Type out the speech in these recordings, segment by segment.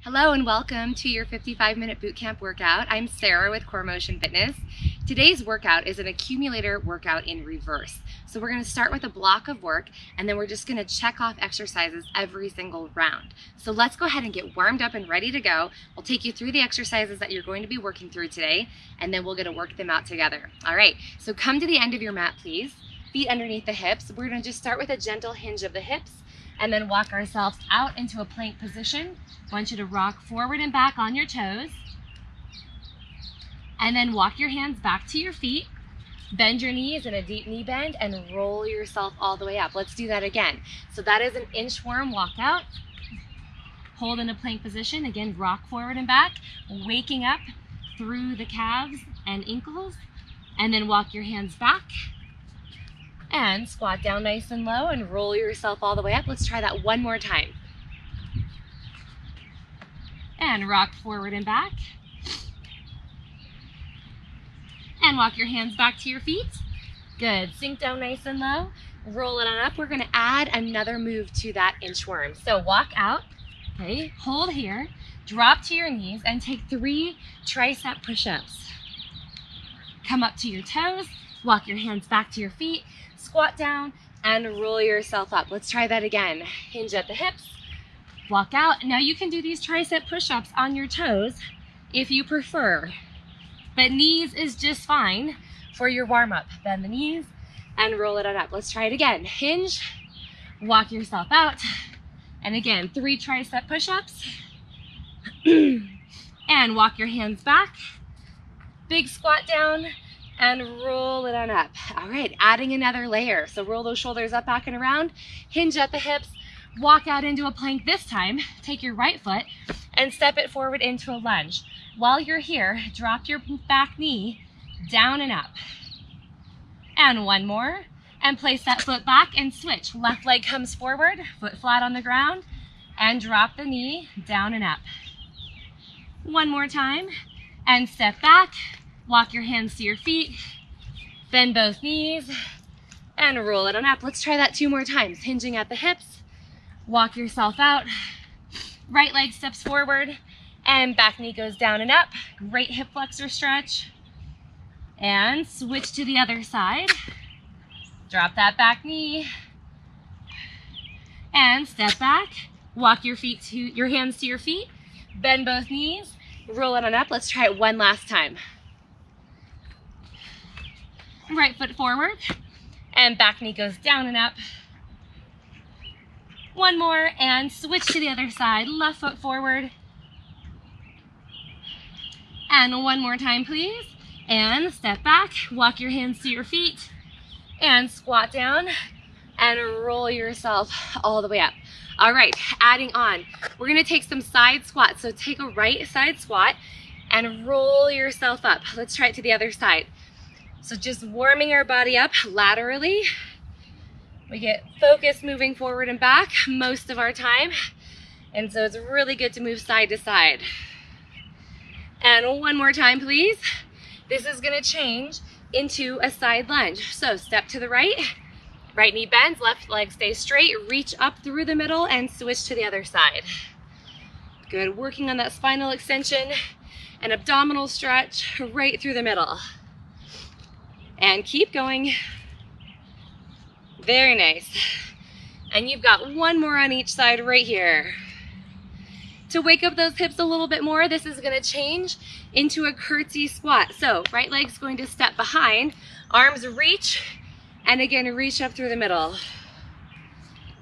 Hello and welcome to your 55-minute bootcamp workout. I'm Sarah with Core Motion Fitness. Today's workout is an accumulator workout in reverse. So we're going to start with a block of work and then we're just going to check off exercises every single round. So let's go ahead and get warmed up and ready to go. We'll take you through the exercises that you're going to be working through today and then we're going to work them out together. All right, so come to the end of your mat, please. Feet underneath the hips. We're going to just start with a gentle hinge of the hips and then walk ourselves out into a plank position. I want you to rock forward and back on your toes. And then walk your hands back to your feet. Bend your knees in a deep knee bend and roll yourself all the way up. Let's do that again. So that is an inchworm walkout. Hold in a plank position. Again, rock forward and back, waking up through the calves and ankles. And then walk your hands back. And squat down nice and low and roll yourself all the way up. Let's try that one more time. And rock forward and back. And walk your hands back to your feet. Good. Sink down nice and low. Roll it on up. We're going to add another move to that inchworm. So walk out. Okay. Hold here. Drop to your knees and take 3 tricep push-ups. Come up to your toes. Walk your hands back to your feet. Squat down and roll yourself up. Let's try that again. Hinge at the hips. Walk out. Now you can do these tricep push-ups on your toes if you prefer, but knees is just fine for your warm-up. Bend the knees and roll it on up. Let's try it again. Hinge, walk yourself out, and again, 3 tricep push-ups, and walk your hands back. Big squat down and roll it on up. All right, adding another layer. So roll those shoulders up, back and around, hinge at the hips, walk out into a plank this time. Take your right foot and step it forward into a lunge. While you're here, drop your back knee down and up. And one more. And place that foot back and switch. Left leg comes forward, foot flat on the ground, and drop the knee down and up. One more time. And step back. Walk your hands to your feet. Bend both knees and roll it on up. Let's try that 2 more times. Hinging at the hips. Walk yourself out. Right leg steps forward and back knee goes down and up. Great hip flexor stretch. And switch to the other side. Drop that back knee. And step back. Walk your hands to your feet. Bend both knees. Roll it on up. Let's try it one last time. Right foot forward and back knee goes down and up. One more and switch to the other side. Left foot forward. And one more time, please. And step back, walk your hands to your feet and squat down and roll yourself all the way up. All right, adding on, we're gonna take some side squats. So take a right side squat and roll yourself up. Let's try it to the other side. So just warming our body up laterally. We get focus moving forward and back most of our time. And so it's really good to move side to side. And one more time, please. This is gonna change into a side lunge. So step to the right, right knee bends, left leg stays straight, reach up through the middle and switch to the other side. Good, working on that spinal extension and abdominal stretch right through the middle. And keep going. Very nice. And you've got one more on each side right here. To wake up those hips a little bit more, this is gonna change into a curtsy squat. So right leg's going to step behind, arms reach, and again, reach up through the middle.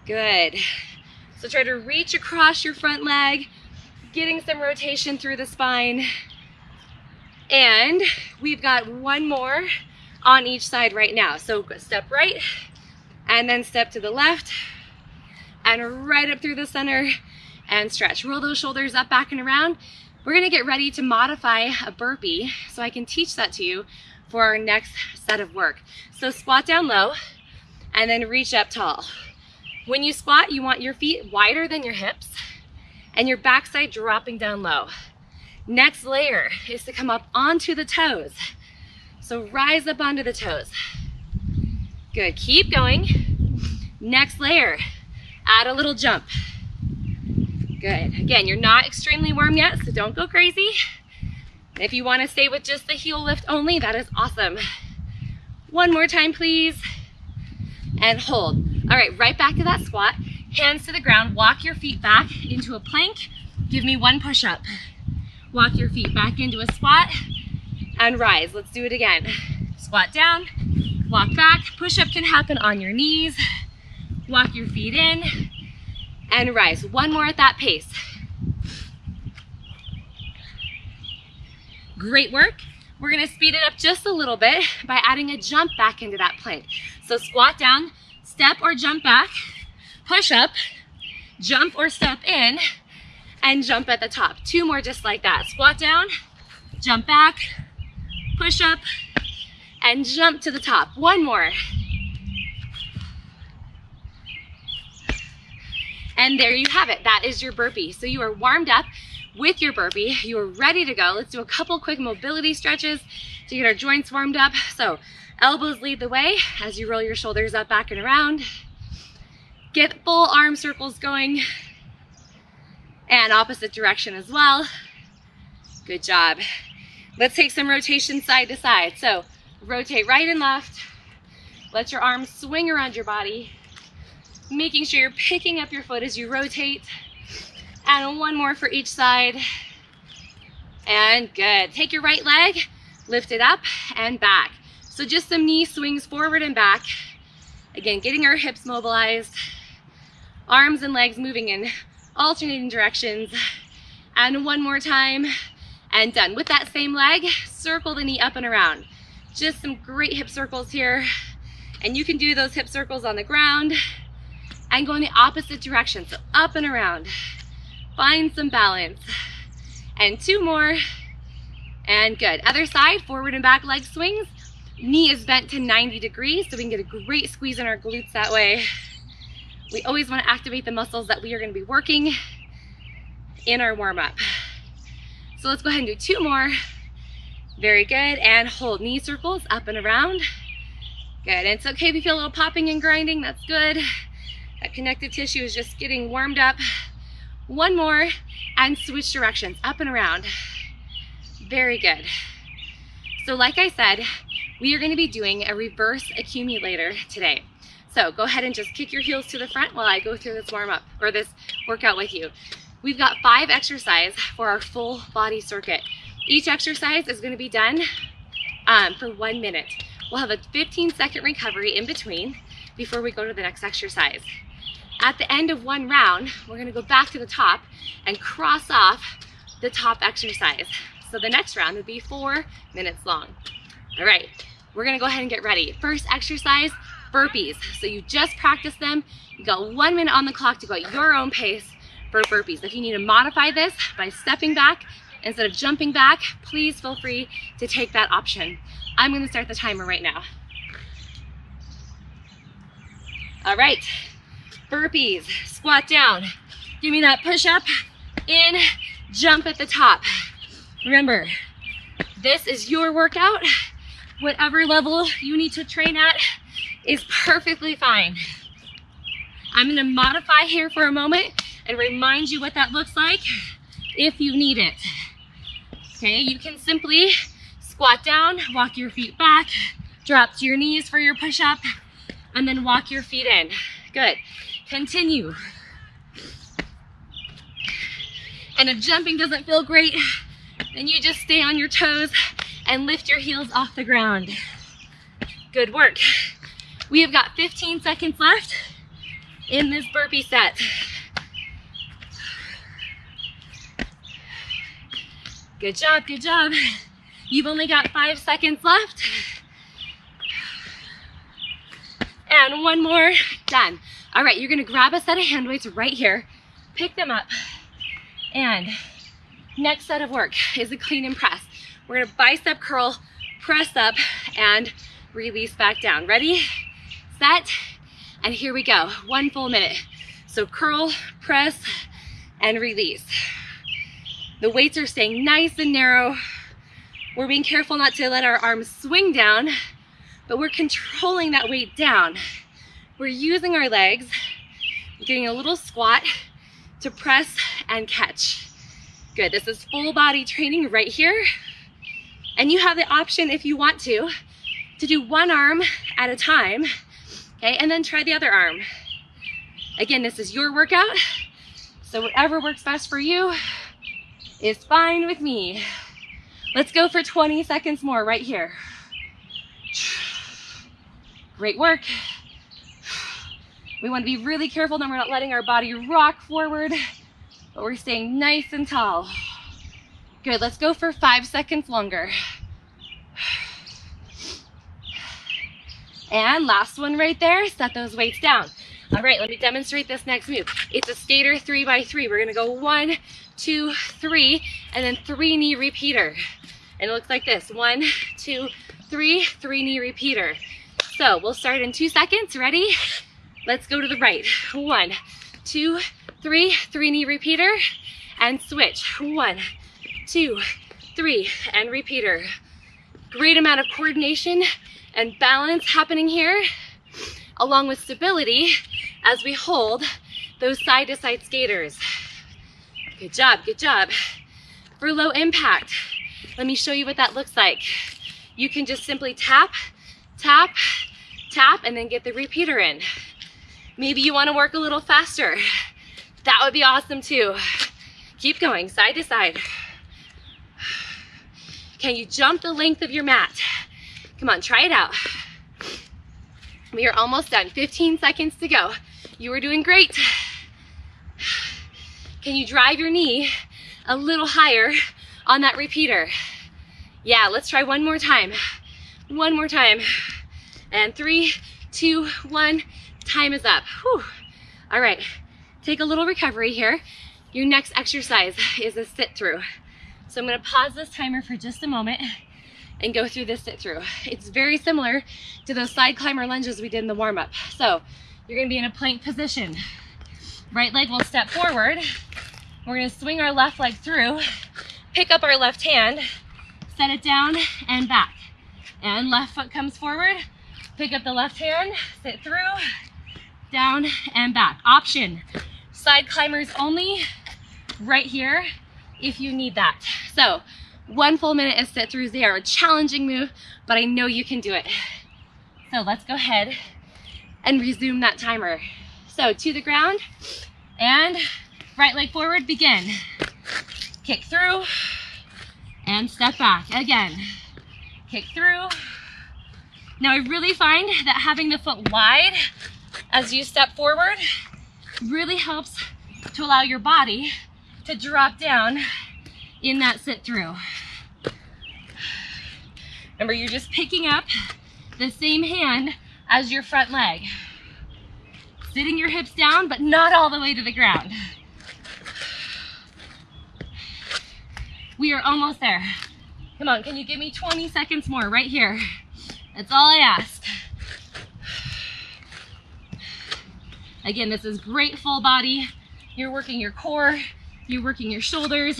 Good. So try to reach across your front leg, getting some rotation through the spine. And we've got one more on each side right now. So step right and then step to the left and right up through the center and stretch. Roll those shoulders up, back and around. We're gonna get ready to modify a burpee so I can teach that to you for our next set of work. So squat down low and then reach up tall. When you squat, you want your feet wider than your hips and your backside dropping down low. Next layer is to come up onto the toes. So rise up onto the toes. Good, keep going. Next layer, add a little jump. Good. Again, you're not extremely warm yet, so don't go crazy. If you want to stay with just the heel lift only, that is awesome. One more time, please. And hold. All right, right back to that squat. Hands to the ground. Walk your feet back into a plank. Give me one push-up. Walk your feet back into a squat and rise. Let's do it again. Squat down, walk back. Push-up can happen on your knees. Walk your feet in and rise. One more at that pace. Great work. We're gonna speed it up just a little bit by adding a jump back into that plank. So squat down, step or jump back, push up, jump or step in, and jump at the top. Two more just like that. Squat down, jump back, push up, and jump to the top. One more. And there you have it. That is your burpee. So you are warmed up with your burpee. You are ready to go. Let's do a couple quick mobility stretches to get our joints warmed up. So elbows lead the way as you roll your shoulders up, back, and around. Get full arm circles going. And opposite direction as well. Good job. Let's take some rotation side to side. So rotate right and left. Let your arms swing around your body, making sure you're picking up your foot as you rotate. And one more for each side. And good. Take your right leg, lift it up and back. So just some knee swings forward and back. Again, getting our hips mobilized, arms and legs moving in alternating directions. And one more time, and done. With that same leg, circle the knee up and around. Just some great hip circles here. And you can do those hip circles on the ground and go in the opposite direction. So up and around. Find some balance. And two more. And good. Other side, forward and back leg swings. Knee is bent to 90 degrees, so we can get a great squeeze in our glutes that way. We always want to activate the muscles that we are going to be working in our warm-up. So let's go ahead and do two more. Very good. And hold knee circles up and around. Good. And it's okay if you feel a little popping and grinding. That's good. That connective tissue is just getting warmed up. One more. And switch directions up and around. Very good. So like I said, we are going to be doing a reverse accumulator today. So go ahead and just kick your heels to the front while I go through this warm up or this workout with you. We've got 5 exercises for our full body circuit. Each exercise is going to be done for 1 minute. We'll have a 15-second recovery in between before we go to the next exercise. At the end of one round, we're going to go back to the top and cross off the top exercise. So the next round would be 4 minutes long. All right, we're going to go ahead and get ready. First exercise, burpees. So you just practiced them. You got 1 minute on the clock to go at your own pace for burpees. If you need to modify this by stepping back instead of jumping back, please feel free to take that option. I'm going to start the timer right now. All right, burpees, squat down. Give me that push up, in, jump at the top. Remember, this is your workout. Whatever level you need to train at is perfectly fine. I'm going to modify here for a moment and remind you what that looks like if you need it. Okay, you can simply squat down, walk your feet back, drop to your knees for your push-up, and then walk your feet in. Good. Continue. And if jumping doesn't feel great, then you just stay on your toes and lift your heels off the ground. Good work. We have got 15 seconds left in this burpee set. Good job, good job. You've only got 5 seconds left. And one more, done. All right, you're gonna grab a set of hand weights right here, pick them up, and next set of work is a clean and press. We're gonna bicep curl, press up, and release back down. Ready, set, and here we go. 1 full minute. So curl, press, and release. The weights are staying nice and narrow. We're being careful not to let our arms swing down, but we're controlling that weight down. We're using our legs, getting a little squat to press and catch. Good, this is full body training right here. And you have the option, if you want to do one arm at a time, okay? And then try the other arm. Again, this is your workout, so whatever works best for you is fine with me. Let's go for 20 seconds more right here. Great work. We want to be really careful that we're not letting our body rock forward, but we're staying nice and tall. Good, let's go for 5 seconds longer. And last one right there, set those weights down. All right, let me demonstrate this next move. It's a skater 3x3. We're gonna go 1, 2, 3, and then 3 knee repeater. And it looks like this, 1, 2, 3, 3 knee repeater. So we'll start in 2 seconds, ready? Let's go to the right. 1, 2, 3, 3 knee repeater, and switch. 1, 2, 3, and repeater. Great amount of coordination and balance happening here, along with stability as we hold those side to side skaters. Good job, good job. For low impact, let me show you what that looks like. You can just simply tap, tap, tap, and then get the repeater in. Maybe you want to work a little faster. That would be awesome too. Keep going, side to side. Can you jump the length of your mat? Come on, try it out. We are almost done, 15 seconds to go. You are doing great. Can you drive your knee a little higher on that repeater? Yeah, let's try one more time. One more time. And 3, 2, 1, time is up. Whew. All right, take a little recovery here. Your next exercise is a sit through. So I'm gonna pause this timer for just a moment and go through this sit through. It's very similar to those side climber lunges we did in the warm up. So you're gonna be in a plank position. Right leg will step forward. We're gonna swing our left leg through, pick up our left hand, set it down and back. And left foot comes forward, pick up the left hand, sit through, down and back. Option, side climbers only, right here if you need that. So 1 full minute of sit throughs. They are a challenging move, but I know you can do it. So let's go ahead and resume that timer. So to the ground and right leg forward, begin. Kick through and step back. Again, kick through. Now I really find that having the foot wide as you step forward really helps to allow your body to drop down in that sit through. Remember, you're just picking up the same hand as your front leg. Sitting your hips down, but not all the way to the ground. We are almost there. Come on, can you give me 20 seconds more right here? That's all I ask. Again, this is great full body. You're working your core, you're working your shoulders.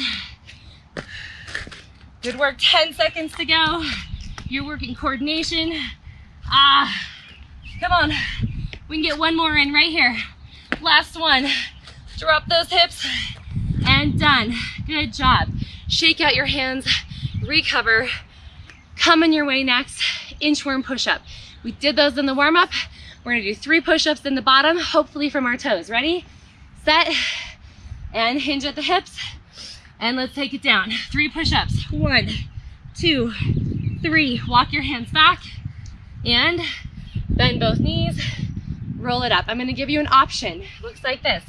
Good work, 10 seconds to go. You're working coordination. Come on. We can get one more in right here. Last one. Drop those hips and done. Good job. Shake out your hands, recover. Coming your way next, inchworm push-up. We did those in the warm-up. We're gonna do 3 push-ups in the bottom, hopefully from our toes. Ready? Set, and hinge at the hips. And let's take it down. 3 push-ups. 1, 2, 3. Walk your hands back and bend both knees. Roll it up. I'm gonna give you an option. Looks like this.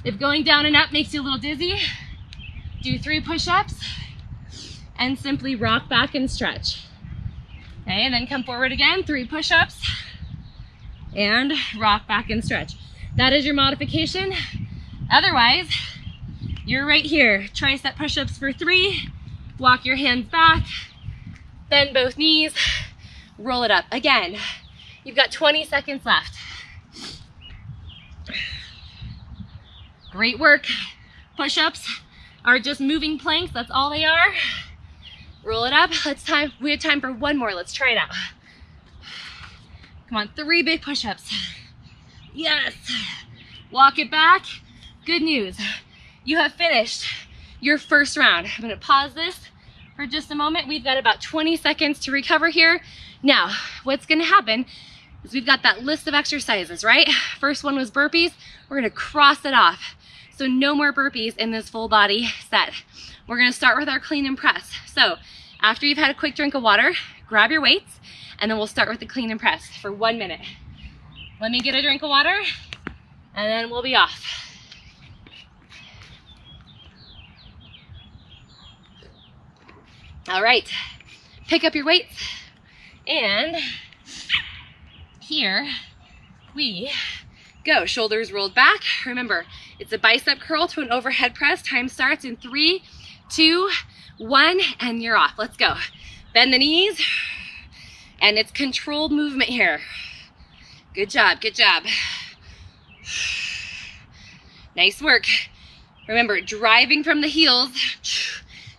If going down and up makes you a little dizzy, do 3 push-ups and simply rock back and stretch. Okay, and then come forward again, 3 push-ups and rock back and stretch. That is your modification. Otherwise, you're right here. Tricep push-ups for 3, walk your hands back, bend both knees, roll it up. Again, you've got 20 seconds left. Great work. Push-ups are just moving planks, that's all they are. Roll it up. We have time for one more. Let's try it out. Come on, 3 big push-ups. Yes. Walk it back. Good news. you have finished your first round. I'm gonna pause this for just a moment. We've got about 20 seconds to recover here. Now, what's gonna happen is we've got that list of exercises, right? First one was burpees. We're gonna cross it off. So no more burpees in this full body set. We're gonna start with our clean and press. So after you've had a quick drink of water, grab your weights, and then we'll start with the clean and press for 1 minute. Let me get a drink of water, and then we'll be off. All right, pick up your weights, and here we go. Shoulders rolled back. Remember, it's a bicep curl to an overhead press. Time starts in 3, 2, 1, and you're off. Let's go. Bend the knees, and it's controlled movement here. Good job, good job. Nice work. Remember, driving from the heels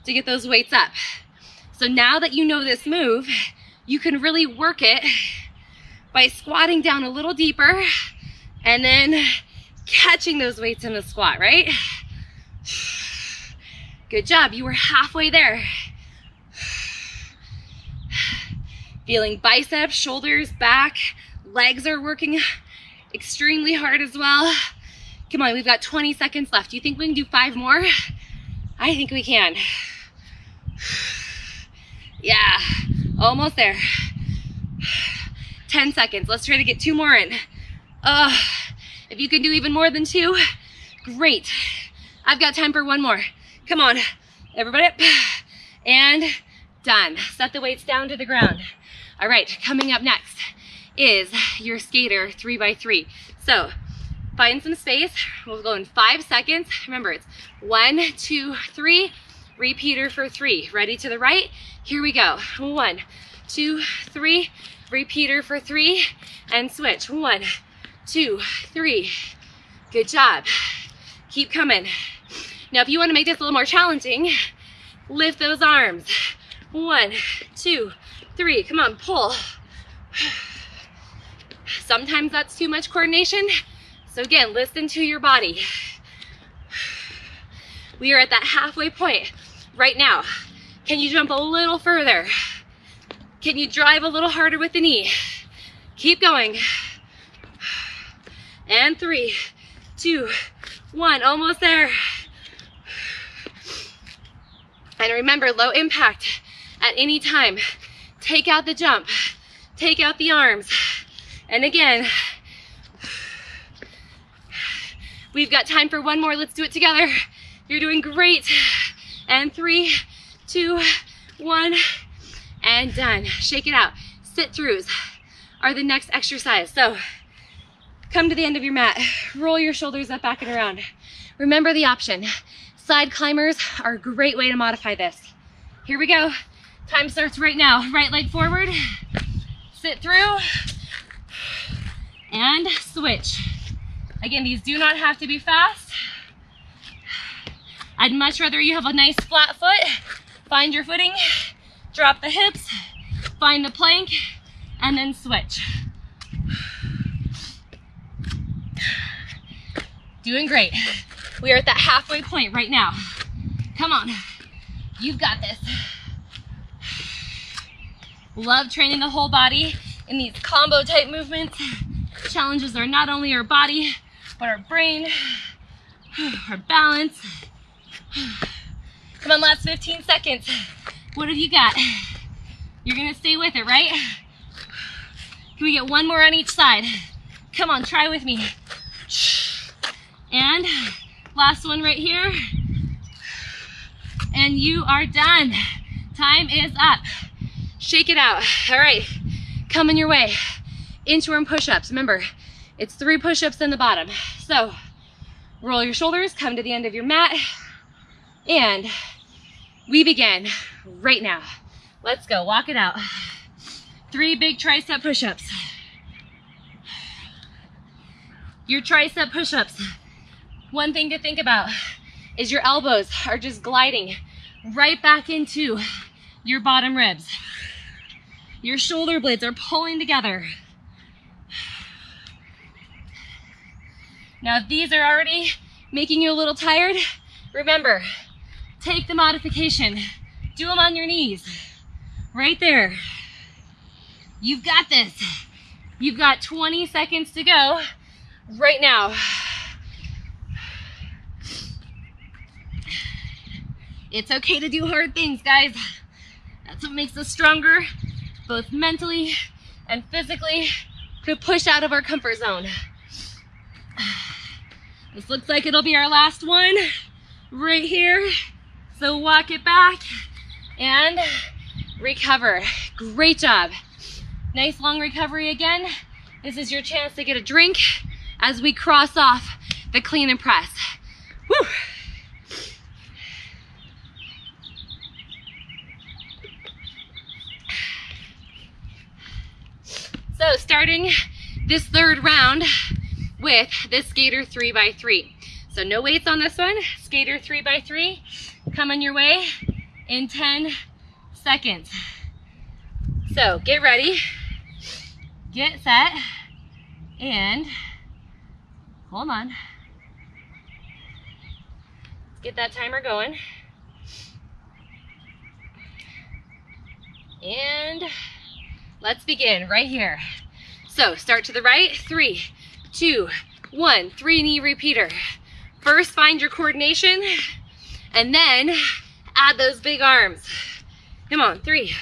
to get those weights up. So now that you know this move, you can really work it by squatting down a little deeper and then catching those weights in the squat, right? Good job, you were halfway there. Feeling biceps, shoulders, back, legs are working extremely hard as well. Come on, we've got 20 seconds left. Do you think we can do 5 more? I think we can. Yeah, almost there. 10 seconds, let's try to get 2 more in. If you can do even more than 2, great. I've got time for 1 more. Come on, everybody up, and done. Set the weights down to the ground. All right, coming up next is your skater 3x3. So find some space. We'll go in 5 seconds. Remember, it's 1, 2, 3, repeater for 3. Ready to the right? Here we go. 1, 2, 3, repeater for 3, and switch. 1, 2, 3. Good job. Keep coming. Now, if you want to make this a little more challenging, lift those arms. 1, 2, 3. Come on, pull. Sometimes that's too much coordination. So again, listen to your body. We are at that halfway point right now. Can you jump a little further? Can you drive a little harder with the knee? Keep going. And 3, 2, 1, almost there. And remember, low impact at any time. Take out the jump, take out the arms. And again, we've got time for 1 more. Let's do it together. You're doing great. And 3, 2, 1, and done. Shake it out. Sit-throughs are the next exercise. So come to the end of your mat. Roll your shoulders up, back and around. Remember the option. Side climbers are a great way to modify this. Here we go. Time starts right now. Right leg forward. Sit through. And switch. Again, these do not have to be fast. I'd much rather you have a nice flat foot. Find your footing, drop the hips, find the plank, and then switch. Doing great. We are at that halfway point right now. Come on, you've got this. Love training the whole body in these combo type movements. Challenges are not only our body, but our brain, our balance. Come on, last 15 seconds. What have you got? You're gonna stay with it, right? Can we get 1 more on each side? Come on, try with me. And last one right here. And you are done. Time is up. Shake it out. All right, coming your way. Inchworm push-ups. Remember, it's 3 push-ups in the bottom. So roll your shoulders, come to the end of your mat, and we begin right now. Let's go, walk it out. 3 big tricep push-ups. Your tricep push-ups, one thing to think about is your elbows are just gliding right back into your bottom ribs. Your shoulder blades are pulling together. Now, if these are already making you a little tired, Remember, take the modification. Do them on your knees. Right there. You've got this. You've got 20 seconds to go right now. It's okay to do hard things, guys. That's what makes us stronger, both mentally and physically, to push out of our comfort zone. This looks like it'll be our last one right here. So walk it back and recover. Great job. Nice long recovery again. This is your chance to get a drink as we cross off the clean and press. Woo! So starting this third round with this skater 3x3. So no weights on this one, skater 3x3. Coming your way in 10 seconds. So get ready, get set, and hold on. Let's get that timer going. And let's begin right here. So start to the right, 3, 2, 1, 3 knee repeater. First find your coordination and then add those big arms. Come on, 3.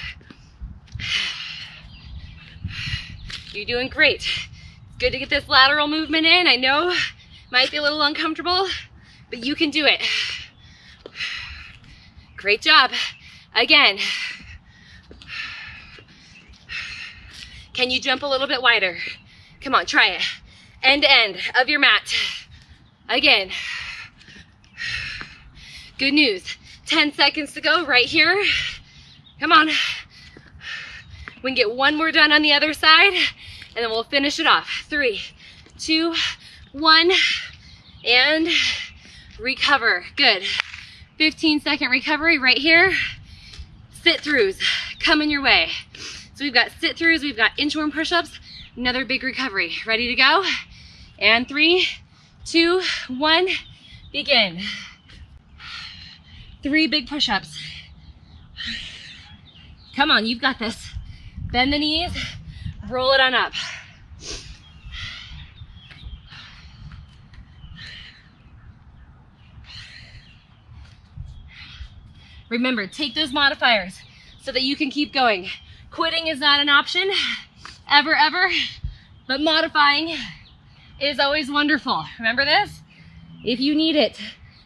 You're doing great. It's good to get this lateral movement in. I know it might be a little uncomfortable, but you can do it. Great job. Again. Can you jump a little bit wider? Come on, try it. End to end of your mat. Again. Good news. 10 seconds to go right here. Come on. We can get one more done on the other side, and then we'll finish it off. 3, 2, 1, and recover. Good. 15-second recovery right here. Sit-throughs coming your way. So we've got sit-throughs, we've got inchworm push-ups, another big recovery. Ready to go? And 3, 2, 1, begin. 3 big push-ups. Come on, you've got this. Bend the knees, roll it on up. Remember, take those modifiers so that you can keep going. Quitting is not an option, ever, ever, but modifying is always wonderful. Remember this? If you need it,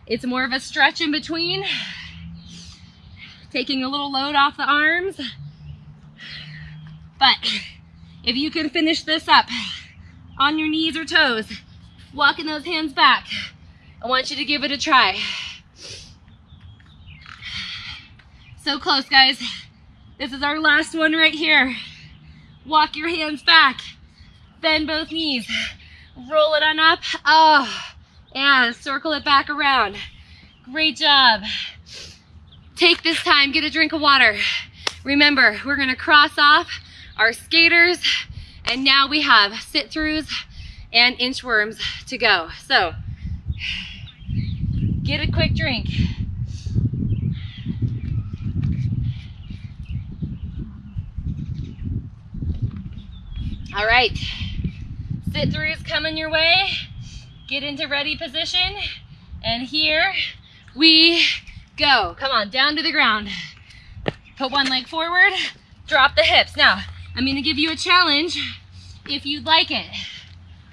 it's more of a stretch in between, taking a little load off the arms. But if you can finish this up on your knees or toes, walking those hands back, I want you to give it a try. So close, guys. This is our last one right here. Walk your hands back, bend both knees, roll it on up, and circle it back around. Great job. Take this time, get a drink of water. Remember, we're gonna cross off our skaters, and now we have sit-throughs and inchworms to go. So, get a quick drink. All right, sit-throughs coming your way. Get into ready position, and here we go. Come on, down to the ground. Put one leg forward, drop the hips. Now, I'm gonna give you a challenge if you'd like it.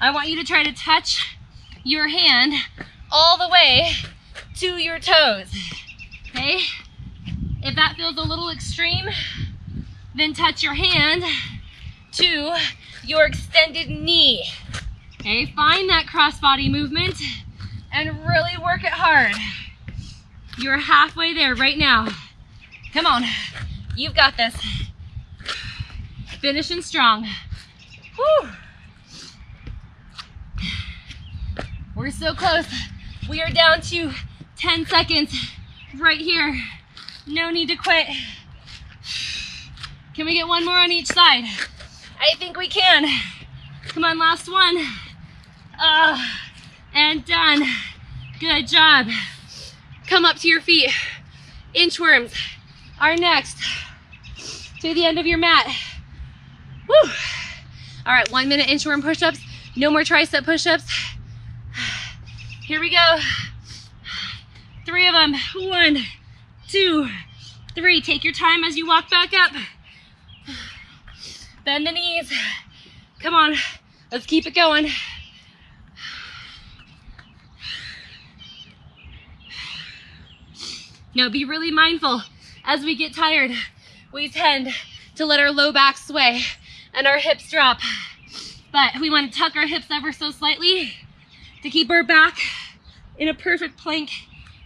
I want you to try to touch your hand all the way to your toes, okay? If that feels a little extreme, then touch your hand to your extended knee, okay? Find that crossbody movement and really work it hard. You're halfway there right now. Come on, you've got this. Finishing strong. Whew. We're so close. We are down to 10 seconds right here. No need to quit. Can we get one more on each side? I think we can. Come on, last one. And done. Good job. come up to your feet. Inchworms are next. To the end of your mat. Woo. All right, 1 minute inchworm push-ups. No more tricep push-ups. Here we go. 3 of them. 1, 2, 3. Take your time as you walk back up. Bend the knees. Come on, let's keep it going. Now be really mindful as we get tired. We tend to let our low back sway and our hips drop. But we want to tuck our hips ever so slightly to keep our back in a perfect plank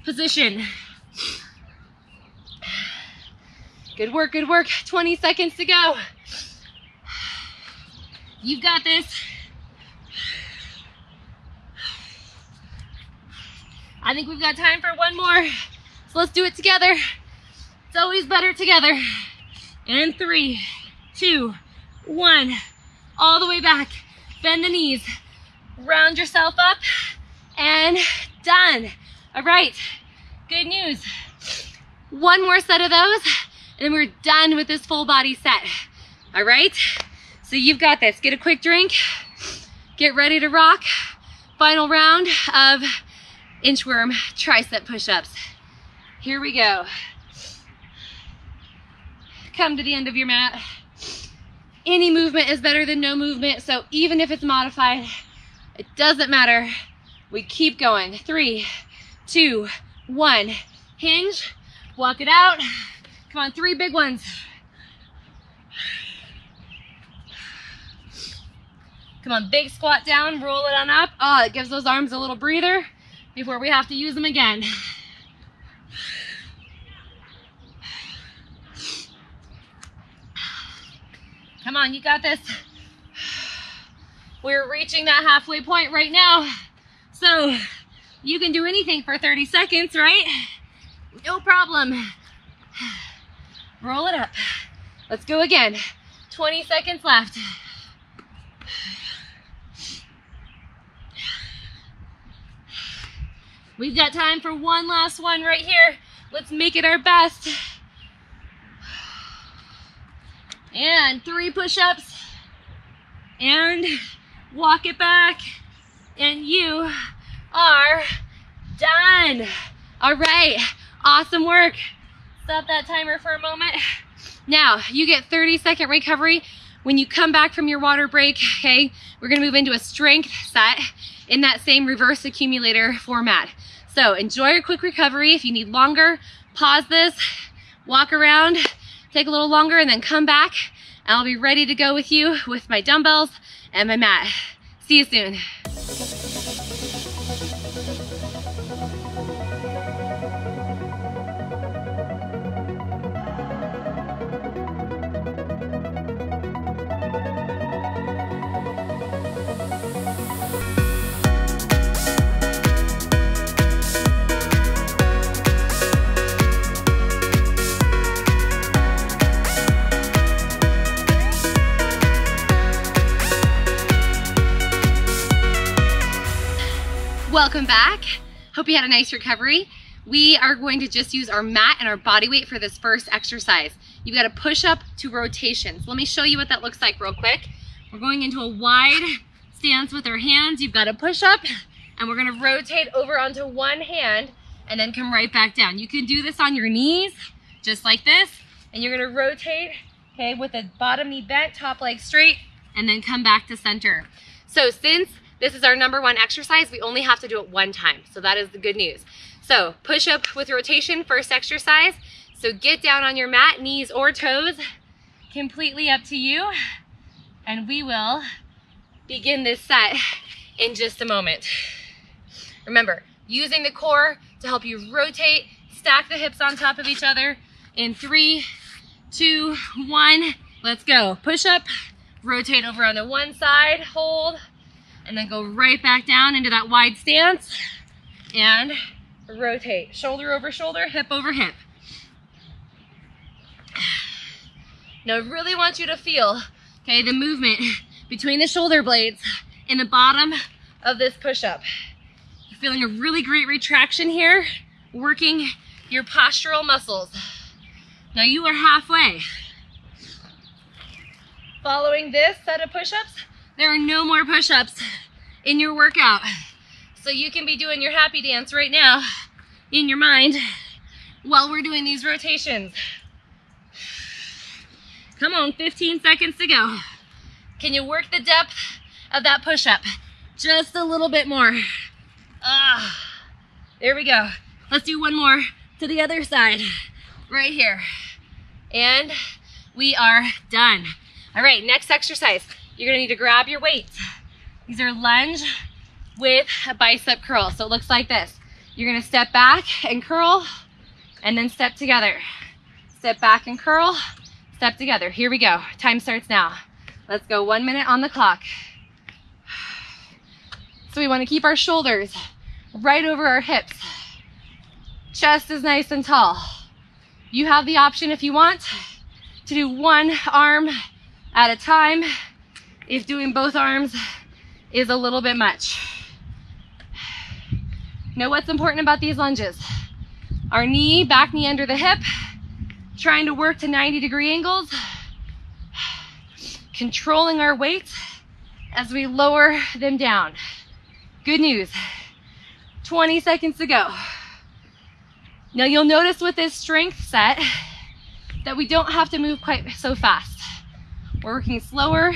position. Good work, good work. 20 seconds to go. You've got this. I think we've got time for one more. So let's do it together. It's always better together. And 3, 2, 1. All the way back. Bend the knees. Round yourself up. And done. All right. Good news. One more set of those. And then we're done with this full body set. All right. So you've got this. Get a quick drink. Get ready to rock. Final round of inchworm tricep push-ups. Here we go. Come to the end of your mat. Any movement is better than no movement, so even if it's modified, it doesn't matter. We keep going. 3, 2, 1. Hinge. Walk it out. Come on, 3 big ones. Come on, big squat down, roll it on up. Oh, it gives those arms a little breather before we have to use them again. Come on, you got this. We're reaching that halfway point right now. So you can do anything for 30 seconds, right? No problem. Roll it up. Let's go again. 20 seconds left. We've got time for one last one right here. Let's make it our best. And 3 push-ups. And walk it back. And you are done. All right, awesome work. Stop that timer for a moment. Now, you get 30-second recovery when you come back from your water break, okay? We're gonna move into a strength set in that same reverse accumulator format. So enjoy your quick recovery. If you need longer, pause this, walk around, take a little longer, and then come back, and I'll be ready to go with you with my dumbbells and my mat. See you soon. Welcome back. Hope you had a nice recovery. We are going to just use our mat and our body weight for this first exercise. You've got a push up to rotations. Let me show you what that looks like real quick. We're going into a wide stance with our hands. You've got a push up, and we're gonna rotate over onto one hand and then come right back down. You can do this on your knees, just like this, and you're gonna rotate, okay, with the bottom knee bent, top leg straight, and then come back to center. So since this is our #1 exercise, we only have to do it one time. So that is the good news. So push up with rotation, first exercise. So get down on your mat, knees or toes, completely up to you. And we will begin this set in just a moment. Remember, using the core to help you rotate, stack the hips on top of each other in 3, 2, 1, let's go. Push up, rotate over on the one side, hold, and then go right back down into that wide stance and rotate. Shoulder over shoulder, hip over hip. Now I really want you to feel, okay, the movement between the shoulder blades in the bottom of this push-up. You're feeling a really great retraction here working your postural muscles. Now you are halfway. Following this set of push-ups, there are no more push-ups in your workout. So you can be doing your happy dance right now in your mind while we're doing these rotations. Come on, 15 seconds to go. Can you work the depth of that push-up just a little bit more? There we go. Let's do one more to the other side, right here. And we are done. All right, next exercise. You're gonna need to grab your weights. These are lunge with a bicep curl. So it looks like this. You're gonna step back and curl, and then step together. Step back and curl, step together. Here we go. Time starts now. Let's go, 1 minute on the clock. So we wanna keep our shoulders right over our hips. Chest is nice and tall. You have the option, if you want, to do one arm at a time if doing both arms is a little bit much. Now what's important about these lunges? Our knee, back knee under the hip, trying to work to 90-degree angles, controlling our weight as we lower them down. Good news, 20 seconds to go. Now you'll notice with this strength set that we don't have to move quite so fast. We're working slower,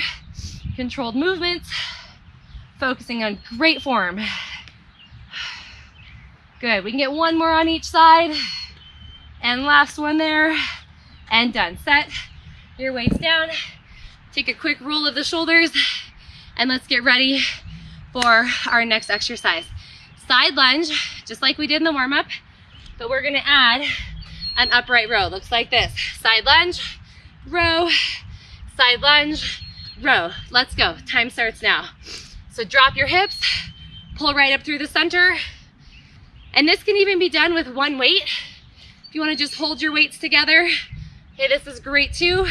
controlled movements, focusing on great form. Good, we can get one more on each side. And last one there, and done. Set your weights down, take a quick roll of the shoulders, and let's get ready for our next exercise. Side lunge, just like we did in the warm-up, but we're gonna add an upright row. Looks like this. Side lunge, row, side lunge, row. Let's go. Time starts now. So drop your hips, pull right up through the center, and this can even be done with one weight. If you wanna just hold your weights together, okay, this is great too.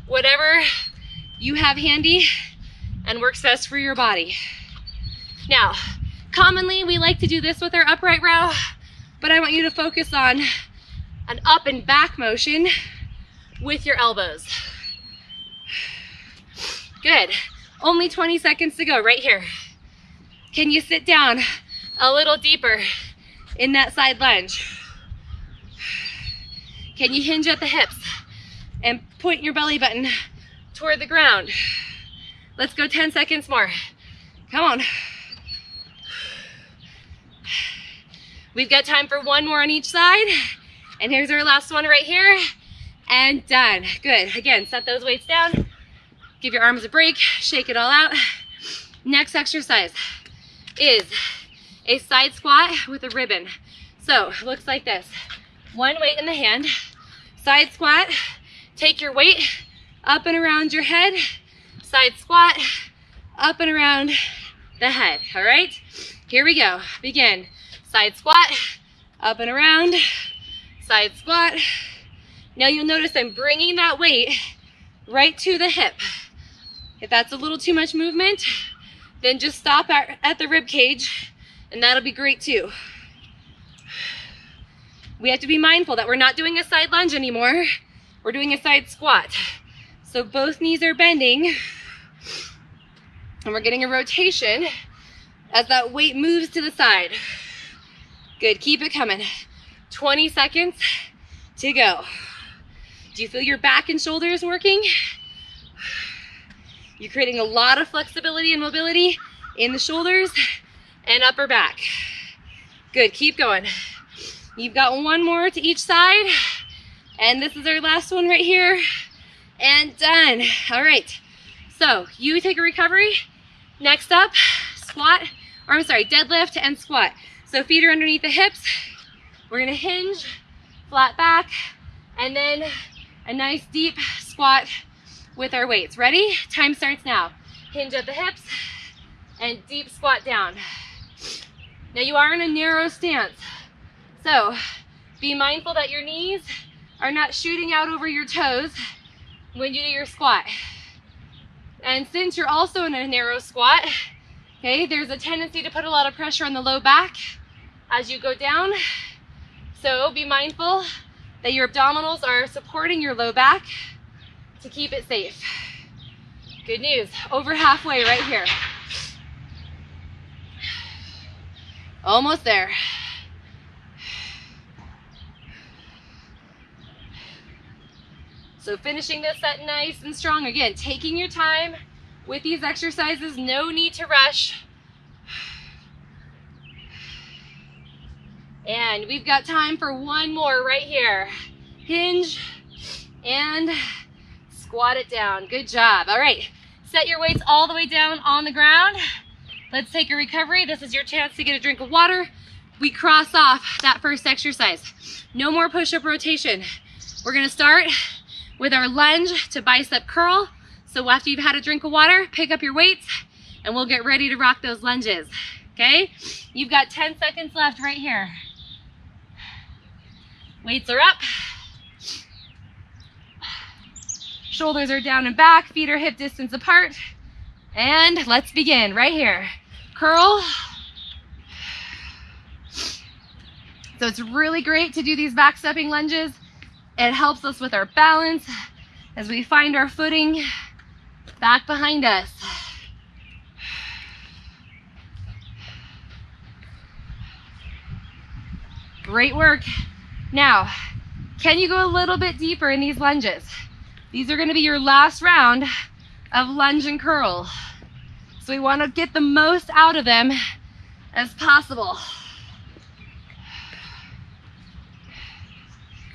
Whatever you have handy and works best for your body. Now, commonly we like to do this with our upright row, but I want you to focus on an up and back motion with your elbows. Good. Only 20 seconds to go right here. Can you sit down a little deeper in that side lunge? Can you hinge at the hips and point your belly button toward the ground? Let's go 10 seconds more. Come on. We've got time for one more on each side. And here's our last one right here. And done. Good. Again, set those weights down. Give your arms a break. Shake it all out. Next exercise is a side squat with a ribbon. So it looks like this. One weight in the hand. Side squat. Take your weight up and around your head. Side squat. Up and around the head. All right? Here we go. Begin. Side squat. Up and around. Side squat. Now you'll notice I'm bringing that weight right to the hip. If that's a little too much movement, then just stop at the rib cage, and that'll be great too. We have to be mindful that we're not doing a side lunge anymore. We're doing a side squat. So both knees are bending, and we're getting a rotation as that weight moves to the side. Good, keep it coming. 20 seconds to go. Do you feel your back and shoulders working? You're creating a lot of flexibility and mobility in the shoulders and upper back. Good, keep going. You've got one more to each side, and this is our last one right here, and done. All right, so you take a recovery. Next up, squat, or I'm sorry, deadlift and squat. So feet are underneath the hips. We're gonna hinge, flat back, and then a nice deep squat with our weights. Ready? Time starts now. Hinge at the hips and deep squat down. Now you are in a narrow stance, so be mindful that your knees are not shooting out over your toes when you do your squat. And since you're also in a narrow squat, okay, there's a tendency to put a lot of pressure on the low back as you go down. So be mindful that your abdominals are supporting your low back to keep it safe. Good news, over halfway right here. Almost there. So finishing this set nice and strong. Again, taking your time with these exercises, no need to rush. And we've got time for one more right here. Hinge and squat it down. Good job. All right, set your weights all the way down on the ground. Let's take a recovery. This is your chance to get a drink of water. We cross off that first exercise. No more push-up rotation. We're gonna start with our lunge to bicep curl. So after you've had a drink of water, pick up your weights and we'll get ready to rock those lunges, okay? You've got 10 seconds left right here. Weights are up. Shoulders are down and back, feet are hip distance apart. And let's begin right here. Curl. So it's really great to do these back stepping lunges. It helps us with our balance as we find our footing back behind us. Great work. Now, can you go a little bit deeper in these lunges? These are going to be your last round of lunge and curl. So we want to get the most out of them as possible.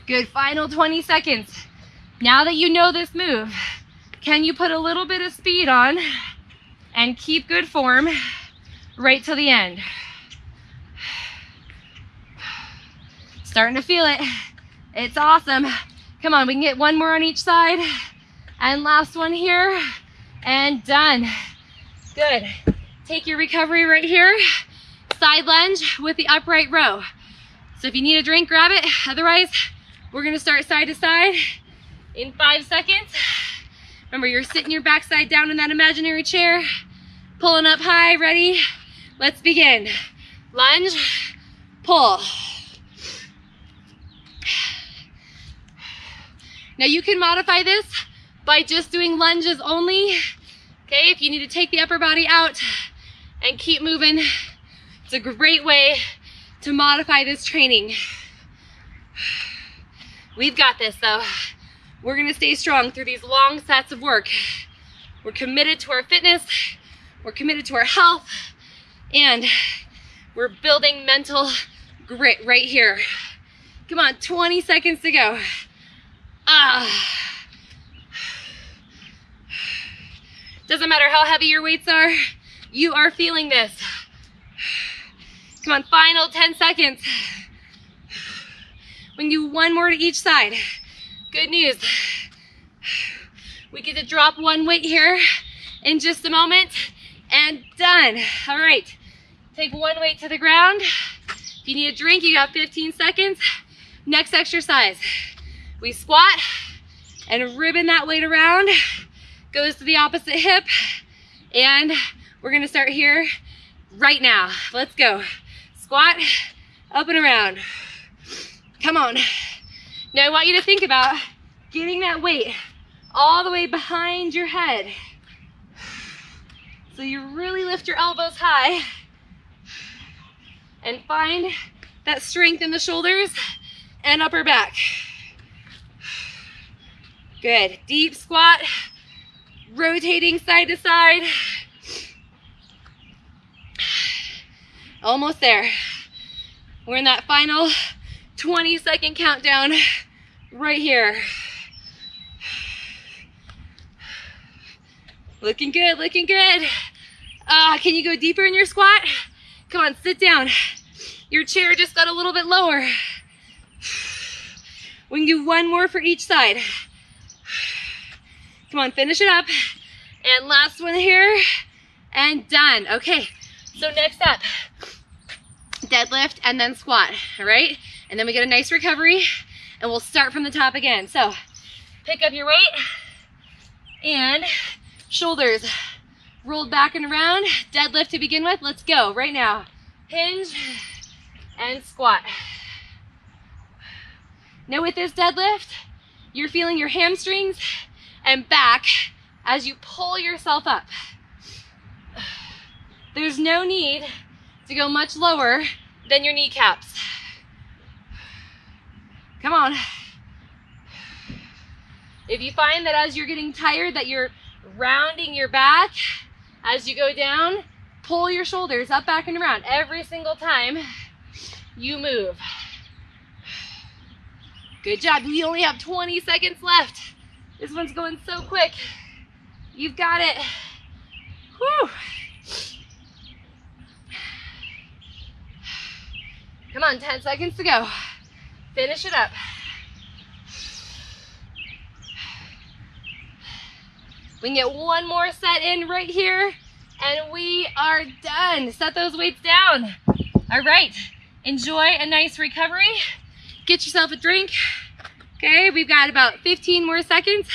Good, final 20 seconds. Now that you know this move, can you put a little bit of speed on and keep good form right till the end? Starting to feel it. It's awesome. Come on, we can get one more on each side. And last one here, and done. Good. Take your recovery right here. Side lunge with the upright row. So if you need a drink, grab it. Otherwise, we're gonna start side to side in 5 seconds. Remember, you're sitting your backside down in that imaginary chair, pulling up high, ready? Let's begin. Lunge, pull. Now you can modify this by just doing lunges only. Okay, if you need to take the upper body out and keep moving, it's a great way to modify this training. We've got this though. We're gonna stay strong through these long sets of work. We're committed to our fitness, we're committed to our health, and we're building mental grit right here. Come on, 20 seconds to go. Doesn't matter how heavy your weights are, you are feeling this. Come on, final 10 seconds. We can do one more to each side. Good news. We get to drop one weight here in just a moment, and done. All right, take one weight to the ground. If you need a drink, you got 15 seconds. Next exercise. We squat and ribbon that weight around, goes to the opposite hip, and we're gonna start here right now. Let's go. Squat, up and around. Come on. Now I want you to think about getting that weight all the way behind your head. So you really lift your elbows high and find that strength in the shoulders and upper back. Good, deep squat, rotating side to side. Almost there. We're in that final 20-second countdown right here. Looking good, looking good. Can you go deeper in your squat? Come on, sit down. Your chair just got a little bit lower. We can do one more for each side. Come on, finish it up. And last one here, and done. Okay, so next up, deadlift and then squat, all right? And then we get a nice recovery, and we'll start from the top again. So pick up your weight, and shoulders rolled back and around. Deadlift to begin with. Let's go right now. Hinge and squat. Now with this deadlift, you're feeling your hamstrings and back as you pull yourself up. There's no need to go much lower than your kneecaps. Come on. If you find that as you're getting tired that you're rounding your back, as you go down, pull your shoulders up, back, and around every single time you move. Good job. We only have 20 seconds left. This one's going so quick. You've got it. Whew. Come on, 10 seconds to go. Finish it up. We can get one more set in right here, and we are done. Set those weights down. All right, enjoy a nice recovery. Get yourself a drink. Okay, we've got about 15 more seconds.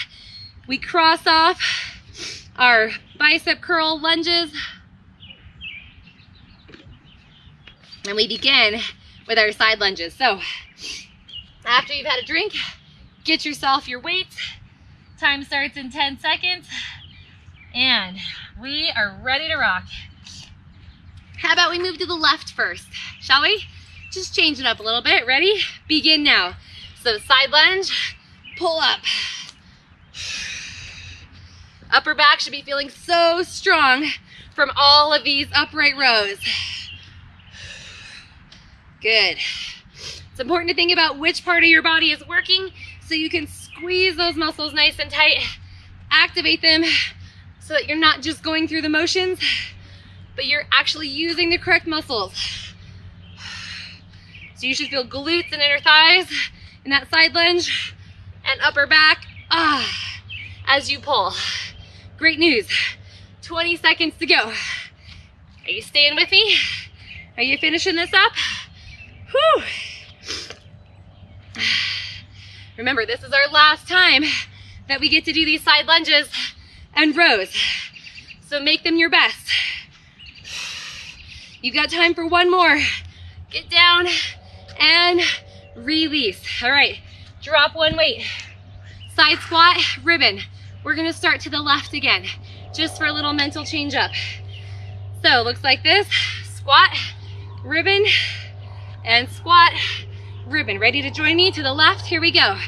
We cross off our bicep curl lunges, and we begin with our side lunges. So after you've had a drink, get yourself your weights. Time starts in 10 seconds, and we are ready to rock. How about we move to the left first, shall we? Just change it up a little bit. Ready? Begin now. So side lunge, pull up. Upper back should be feeling so strong from all of these upright rows. Good. It's important to think about which part of your body is working so you can squeeze those muscles nice and tight, activate them so that you're not just going through the motions, but you're actually using the correct muscles. So you should feel glutes and inner thighs in that side lunge and upper back as you pull. Great news. 20 seconds to go. Are you staying with me? Are you finishing this up? Whew. Remember, this is our last time that we get to do these side lunges and rows. So make them your best. You've got time for one more. Get down and release. All right, drop one weight. Side squat, ribbon. We're gonna start to the left again, just for a little mental change up. So it looks like this: squat, ribbon, and squat, ribbon. Ready to join me to the left? Here we go.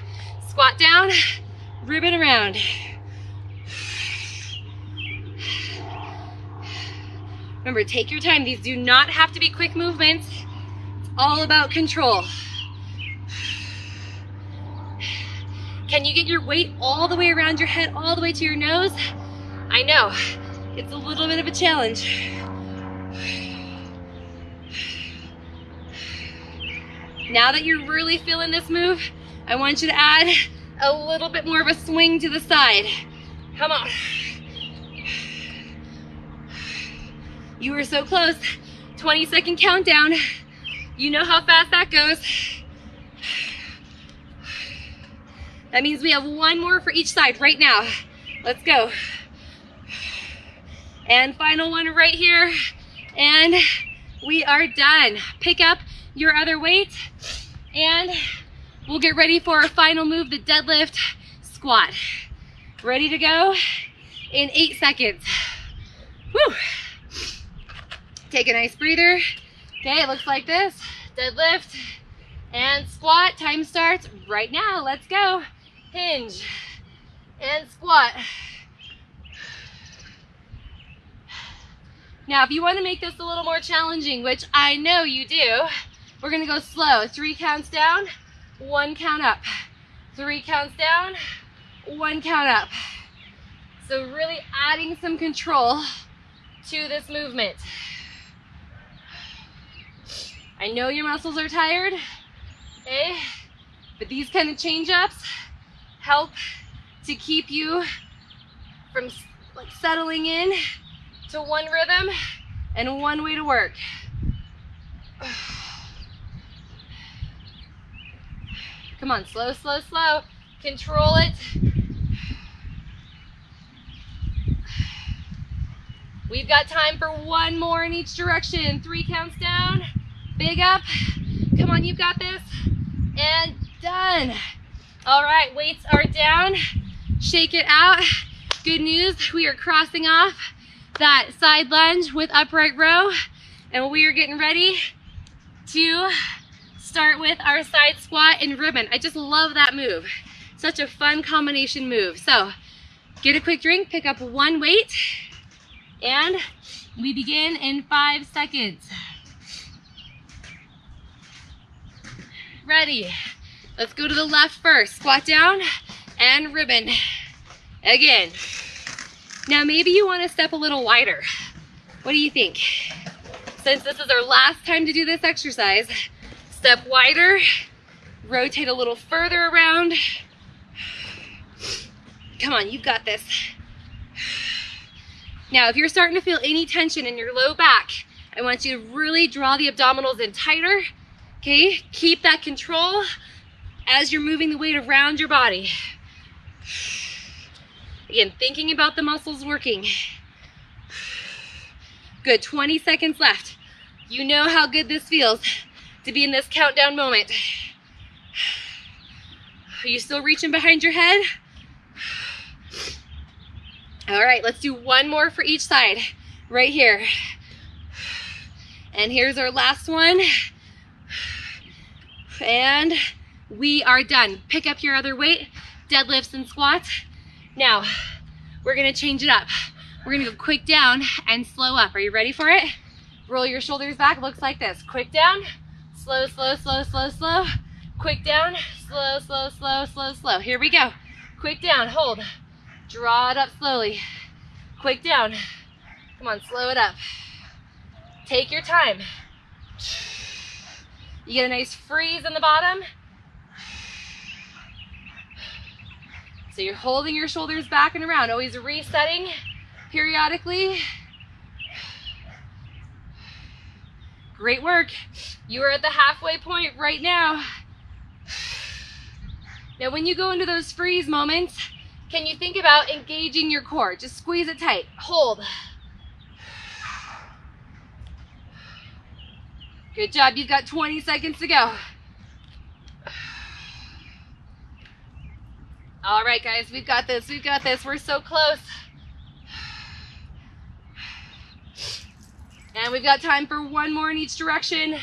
Squat down, ribbon around. Remember, take your time. These do not have to be quick movements. It's all about control. Can you get your weight all the way around your head, all the way to your nose? I know, it's a little bit of a challenge. Now that you're really feeling this move, I want you to add a little bit more of a swing to the side. Come on. You were so close. 20-second countdown. You know how fast that goes. That means we have one more for each side right now. Let's go. And final one right here. And we are done. Pick up your other weight and we'll get ready for our final move, the deadlift squat. Ready to go in 8 seconds. Woo. Take a nice breather. Okay, it looks like this. Deadlift and squat. Time starts right now. Let's go. Hinge and squat. Now, if you want to make this a little more challenging, which I know you do, we're going to go slow. 3 counts down, 1 count up. 3 counts down, 1 count up. So really adding some control to this movement. I know your muscles are tired, okay? But these kind of change-ups help to keep you from settling in to one rhythm and one way to work. Come on, slow, slow, slow. Control it. We've got time for one more in each direction. 3 counts down. Big up. Come on, you've got this. And done. All right, weights are down. Shake it out. Good news, we are crossing off that side lunge with upright row, and we are getting ready to start with our side squat and ribbon. I just love that move. Such a fun combination move. So get a quick drink, pick up one weight, and we begin in 5 seconds. Ready. Let's go to the left first. Squat down and ribbon. Again. Now maybe you want to step a little wider. What do you think? Since this is our last time to do this exercise, step wider, rotate a little further around. Come on, you've got this. Now, if you're starting to feel any tension in your low back, I want you to really draw the abdominals in tighter, okay? Keep that control as you're moving the weight around your body. Again, thinking about the muscles working. Good, 20 seconds left. You know how good this feels to be in this countdown moment. Are you still reaching behind your head? All right, let's do one more for each side, right here. And here's our last one. And we are done. Pick up your other weight, deadlifts and squats. Now, we're gonna change it up. We're gonna go quick down and slow up. Are you ready for it? Roll your shoulders back, looks like this. Quick down, slow, slow, slow, slow, slow. Quick down, slow, slow, slow, slow, slow. Here we go. Quick down, hold. Draw it up slowly. Quick down. Come on, slow it up. Take your time. You get a nice freeze in the bottom. So you're holding your shoulders back and around, always resetting periodically. Great work. You are at the halfway point right now. Now, when you go into those freeze moments, can you think about engaging your core? Just squeeze it tight. Hold. Good job. You've got 20 seconds to go. All right, guys, we've got this. We've got this. We're so close. And we've got time for one more in each direction.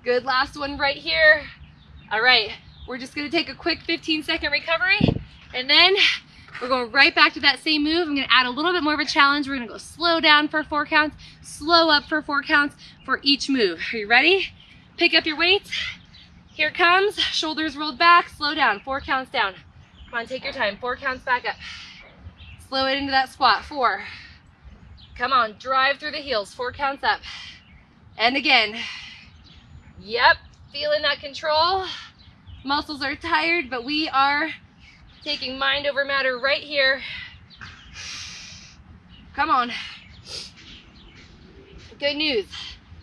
Good, last one right here. All right, we're just gonna take a quick 15-second recovery, and then we're going right back to that same move. I'm gonna add a little bit more of a challenge. We're gonna go slow down for 4 counts, slow up for 4 counts for each move. Are you ready? Pick up your weights. Here it comes, shoulders rolled back, slow down, 4 counts down. Come on, take your time, 4 counts back up. Slow it into that squat, 4. Come on, drive through the heels, 4 counts up. And again. Yep, feeling that control. Muscles are tired, but we are taking mind over matter right here. Come on. Good news,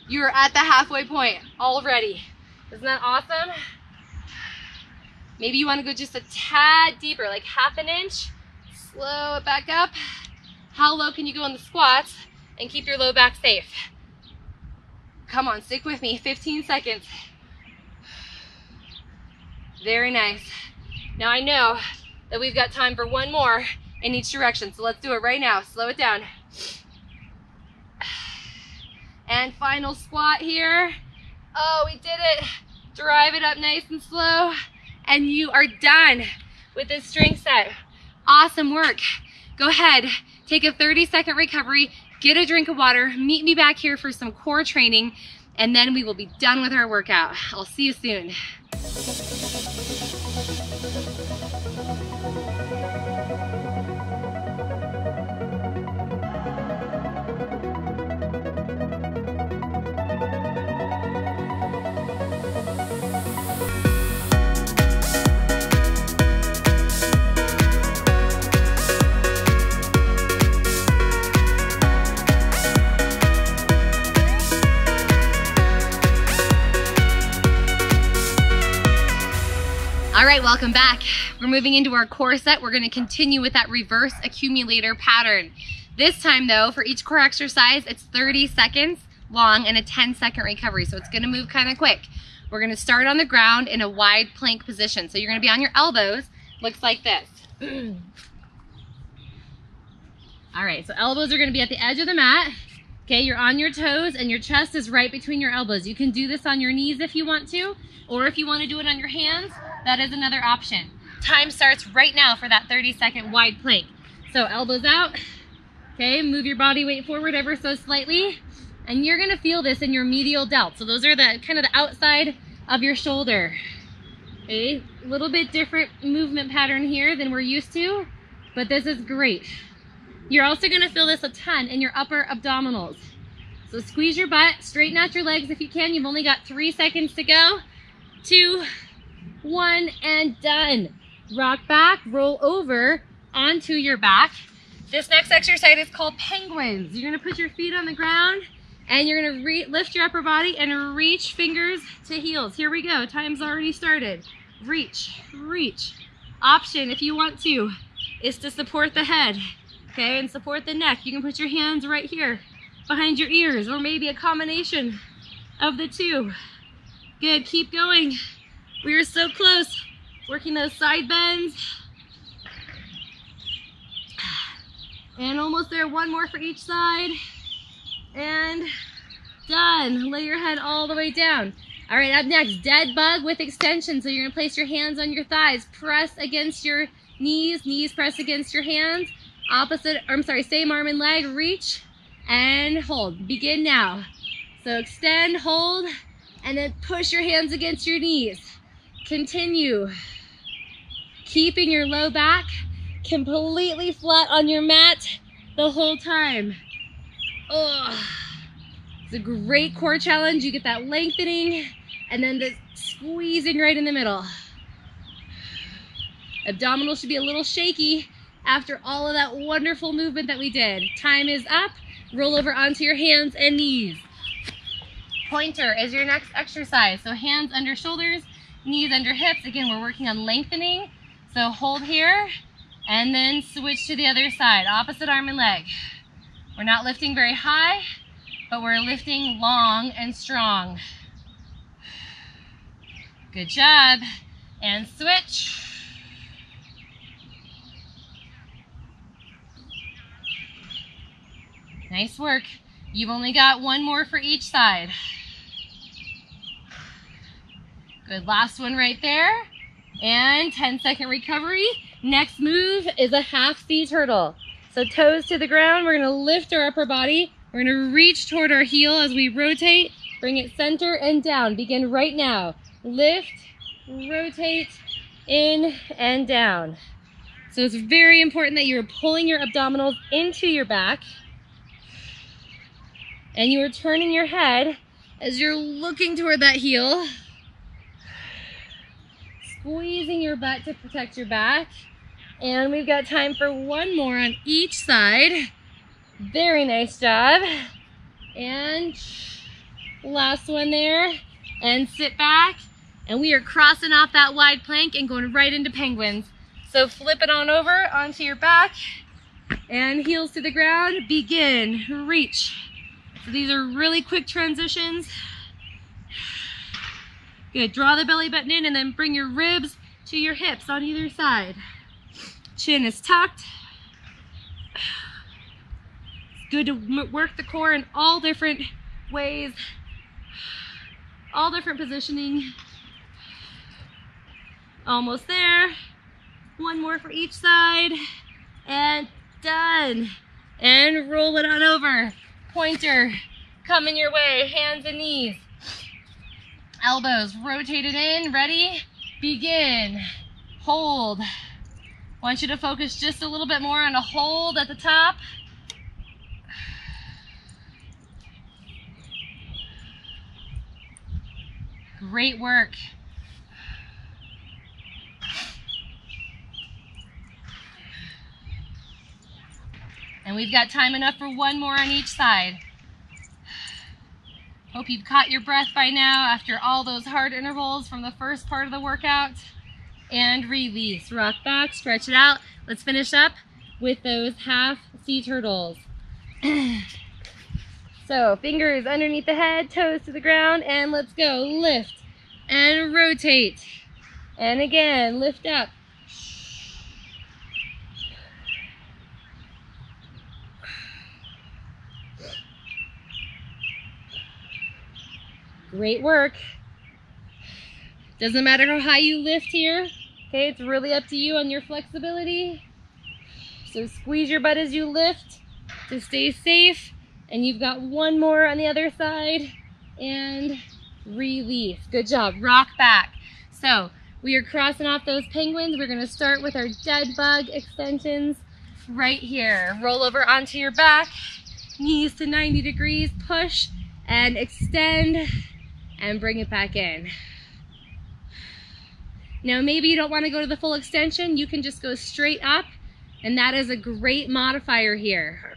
you're at the halfway point already. Isn't that awesome? Maybe you want to go just a tad deeper, like ½ an inch. Slow it back up. How low can you go in the squats and keep your low back safe? Come on, stick with me, 15 seconds. Very nice. Now I know that we've got time for one more in each direction, so let's do it right now. Slow it down. And final squat here. Oh, we did it. Drive it up nice and slow, and you are done with this strength set. Awesome work. Go ahead, take a 30-second recovery, get a drink of water, meet me back here for some core training, and then we will be done with our workout. I'll see you soon. All right, welcome back. We're moving into our core set. We're gonna continue with that reverse accumulator pattern. This time though, for each core exercise, it's 30 seconds. long and a 10-second recovery. So it's gonna move kind of quick. We're gonna start on the ground in a wide plank position. So you're gonna be on your elbows, looks like this. All right, so elbows are gonna be at the edge of the mat. Okay, you're on your toes and your chest is right between your elbows. You can do this on your knees if you want to, or if you want to do it on your hands, that is another option. Time starts right now for that 30-second wide plank. So elbows out, okay, move your body weight forward ever so slightly, and you're gonna feel this in your medial delt. So those are the kind of the outside of your shoulder. Okay, a little bit different movement pattern here than we're used to, but this is great. You're also gonna feel this a ton in your upper abdominals. So squeeze your butt, straighten out your legs if you can. You've only got 3 seconds to go. 2, 1, and done. Rock back, roll over onto your back. This next exercise is called penguins. You're gonna put your feet on the ground and you're gonna lift your upper body and reach fingers to heels. Here we go, time's already started. Reach, reach. Option, if you want to, is to support the head. Okay, and support the neck. You can put your hands right here behind your ears, or maybe a combination of the two. Good, keep going. We are so close. Working those side bends. And almost there, one more for each side. And done. Lay your head all the way down. All right, up next, dead bug with extension. So you're gonna place your hands on your thighs, press against your knees, knees press against your hands. Opposite, or I'm sorry, same arm and leg, reach and hold. Begin now. So extend, hold, and then push your hands against your knees. Continue. Keeping your low back completely flat on your mat the whole time. Oh, it's a great core challenge. You get that lengthening and then the squeezing right in the middle. Abdominals should be a little shaky after all of that wonderful movement that we did. Time is up. Roll over onto your hands and knees. Pointer is your next exercise. So hands under shoulders, knees under hips. Again, we're working on lengthening. So hold here and then switch to the other side. Opposite arm and leg. We're not lifting very high, but we're lifting long and strong. Good job. And switch. Nice work. You've only got one more for each side. Good, last one right there. And 10-second recovery. Next move is a half sea turtle. So toes to the ground, we're gonna lift our upper body. We're gonna reach toward our heel as we rotate, bring it center and down. Begin right now. Lift, rotate, in and down. So it's very important that you're pulling your abdominals into your back. And you are turning your head as you're looking toward that heel. Squeezing your butt to protect your back. And we've got time for one more on each side. Very nice job. And last one there. And sit back. And we are crossing off that wide plank and going right into penguins. So flip it on over onto your back. And heels to the ground. Begin. Reach. So these are really quick transitions. Good, draw the belly button in and then bring your ribs to your hips on either side. Chin is tucked. It's good to work the core in all different ways, all different positioning. Almost there. One more for each side. And done. And roll it on over. Pointer coming your way, hands and knees. Elbows rotated in, ready, begin. Hold. Want you to focus just a little bit more on a hold at the top. Great work. And we've got time enough for one more on each side. Hope you've caught your breath by now after all those hard intervals from the first part of the workout. And release. Rock back, stretch it out. Let's finish up with those half sea turtles. So fingers underneath the head, toes to the ground, and let's go. Lift and rotate. And again, lift up. Great work. Doesn't matter how high you lift here. Okay, it's really up to you on your flexibility. So squeeze your butt as you lift to stay safe. And you've got one more on the other side. And release. Good job. Rock back. So we are crossing off those penguins. We're going to start with our dead bug extensions right here. Roll over onto your back. Knees to 90 degrees. Push and extend. And bring it back in. Now maybe you don't want to go to the full extension. You can just go straight up, and that is a great modifier here.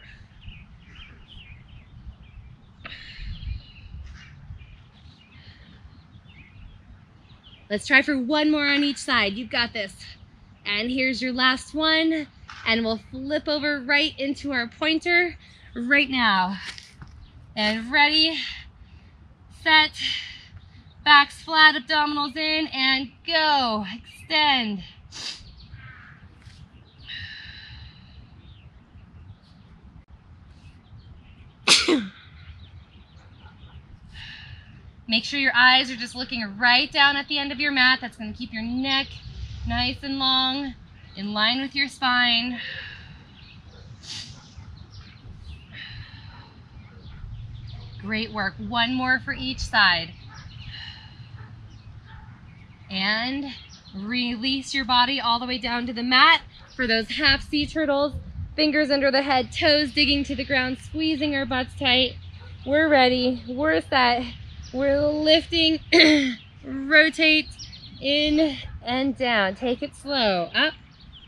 Let's try for one more on each side. You've got this. And here's your last one, and we'll flip over right into our pointer right now. And ready, set, backs flat, abdominals in, and go. Extend. Make sure your eyes are just looking right down at the end of your mat. That's going to keep your neck nice and long, in line with your spine. Great work. One more for each side. And release your body all the way down to the mat for those half sea turtles. Fingers under the head, toes digging to the ground, squeezing our butts tight. We're ready. We're set. We're lifting. Rotate in and down. Take it slow. Up.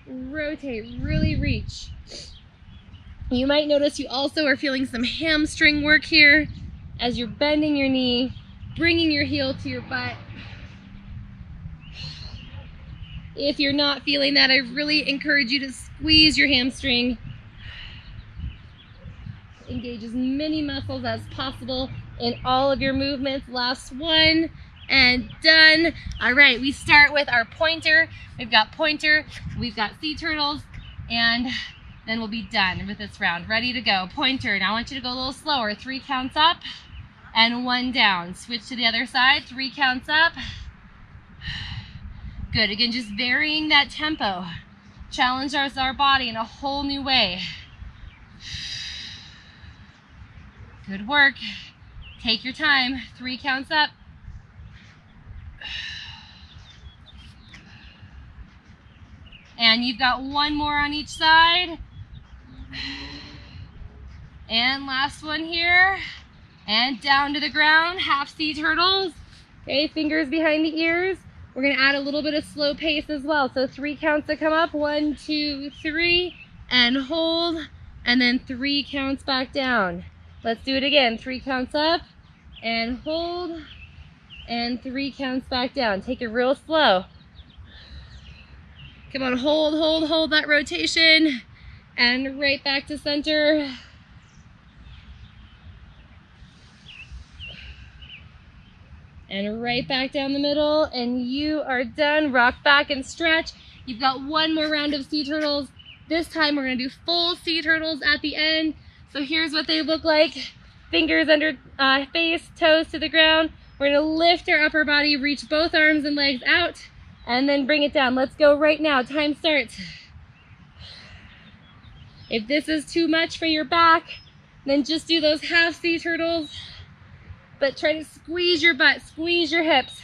Rotate. Really reach. You might notice you also are feeling some hamstring work here as you're bending your knee, bringing your heel to your butt. If you're not feeling that, I really encourage you to squeeze your hamstring. Engage as many muscles as possible in all of your movements. Last one and done. All right, we start with our pointer. We've got sea turtles, and then we'll be done with this round. Ready to go. Pointer. Now I want you to go a little slower. 3 counts up and 1 down. Switch to the other side. 3 counts up. Good. Again, just varying that tempo. Challenge our body in a whole new way. Good work. Take your time. 3 counts up. And you've got 1 more on each side. And last one here. And down to the ground. Half sea turtles. Okay, fingers behind the ears. We're going to add a little bit of slow pace as well. So 3 counts to come up. 1, 2, 3. And hold. And then 3 counts back down. Let's do it again. 3 counts up. And hold. And 3 counts back down. Take it real slow. Come on, hold that rotation. And right back to center. And right back down the middle, and you are done. Rock back and stretch. You've got 1 more round of sea turtles. This time we're gonna do full sea turtles at the end. So here's what they look like. Fingers under face, toes to the ground. We're gonna lift our upper body, reach both arms and legs out, and then bring it down. Let's go right now. Time starts. If this is too much for your back, then just do those half sea turtles. But try to squeeze your butt, squeeze your hips.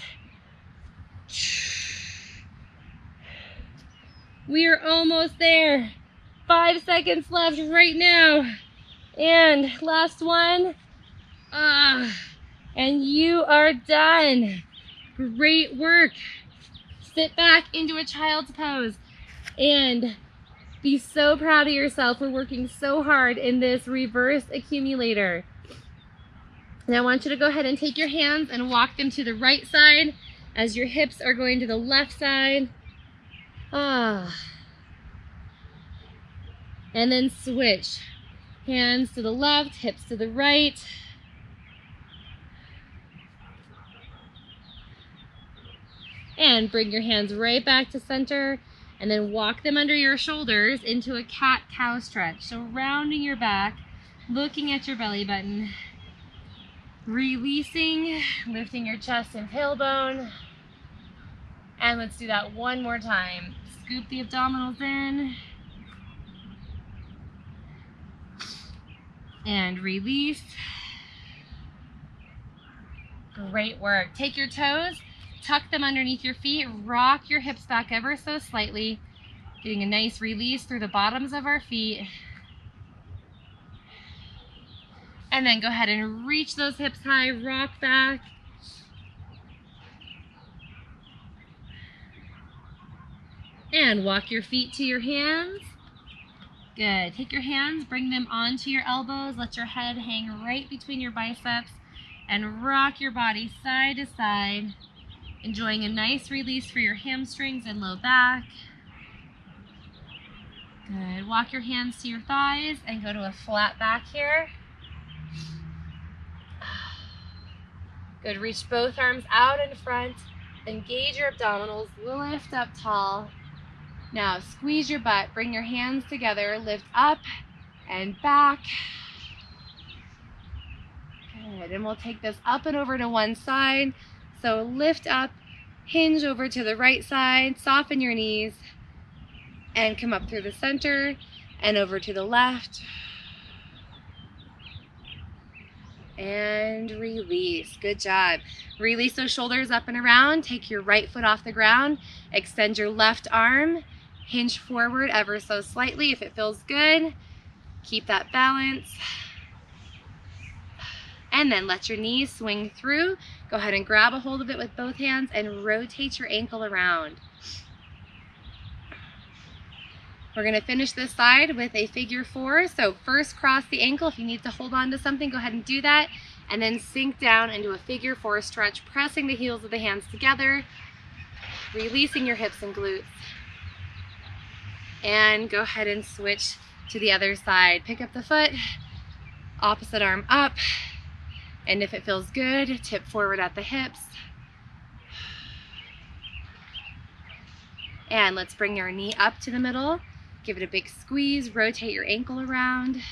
We are almost there. 5 seconds left right now. And last one. And you are done. Great work. Sit back into a child's pose and be so proud of yourself for working so hard in this reverse accumulator. Now I want you to go ahead and take your hands and walk them to the right side as your hips are going to the left side. And then switch. Hands to the left, hips to the right. And bring your hands right back to center, and then walk them under your shoulders into a cat-cow stretch. So rounding your back, looking at your belly button, releasing, lifting your chest and tailbone. And let's do that one more time. Scoop the abdominals in. And release. Great work. Take your toes, tuck them underneath your feet, rock your hips back ever so slightly, getting a nice release through the bottoms of our feet. And then go ahead and reach those hips high, rock back. And walk your feet to your hands. Good. Take your hands, bring them onto your elbows, let your head hang right between your biceps, and rock your body side to side, enjoying a nice release for your hamstrings and low back. Good. Walk your hands to your thighs and go to a flat back here. Good. Reach both arms out in front. Engage your abdominals. Lift up tall. Now squeeze your butt. Bring your hands together. Lift up and back. Good. And we'll take this up and over to one side. So lift up, hinge over to the right side, soften your knees, and come up through the center and over to the left. And release. Good job. Release those shoulders up and around. Take your right foot off the ground. Extend your left arm. Hinge forward ever so slightly if it feels good. Keep that balance. And then let your knees swing through. Go ahead and grab a hold of it with both hands and rotate your ankle around. We're going to finish this side with a figure four. So first cross the ankle. If you need to hold on to something, go ahead and do that. And then sink down into a figure four stretch, pressing the heels of the hands together, releasing your hips and glutes. And go ahead and switch to the other side. Pick up the foot, opposite arm up. And if it feels good, tip forward at the hips. And let's bring your knee up to the middle. Give it a big squeeze, rotate your ankle around.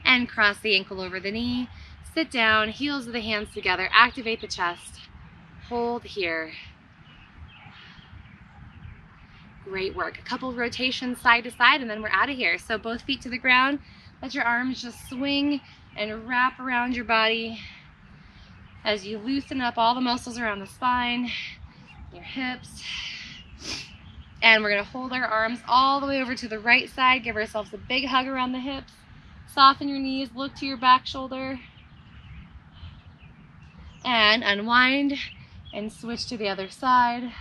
And cross the ankle over the knee. Sit down, heels of the hands together, activate the chest. Hold here. Great work. A couple rotations side to side and then we're out of here. So both feet to the ground. Let your arms just swing and wrap around your body as you loosen up all the muscles around the spine, your hips. And we're going to hold our arms all the way over to the right side. Give ourselves a big hug around the hips. Soften your knees. Look to your back shoulder. And unwind and switch to the other side.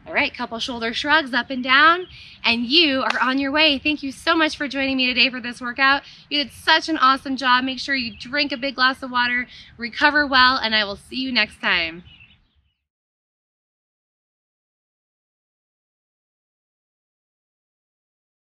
All right, couple shoulder shrugs up and down, and you are on your way. Thank you so much for joining me today for this workout. You did such an awesome job. Make sure you drink a big glass of water, recover well, and I will see you next time.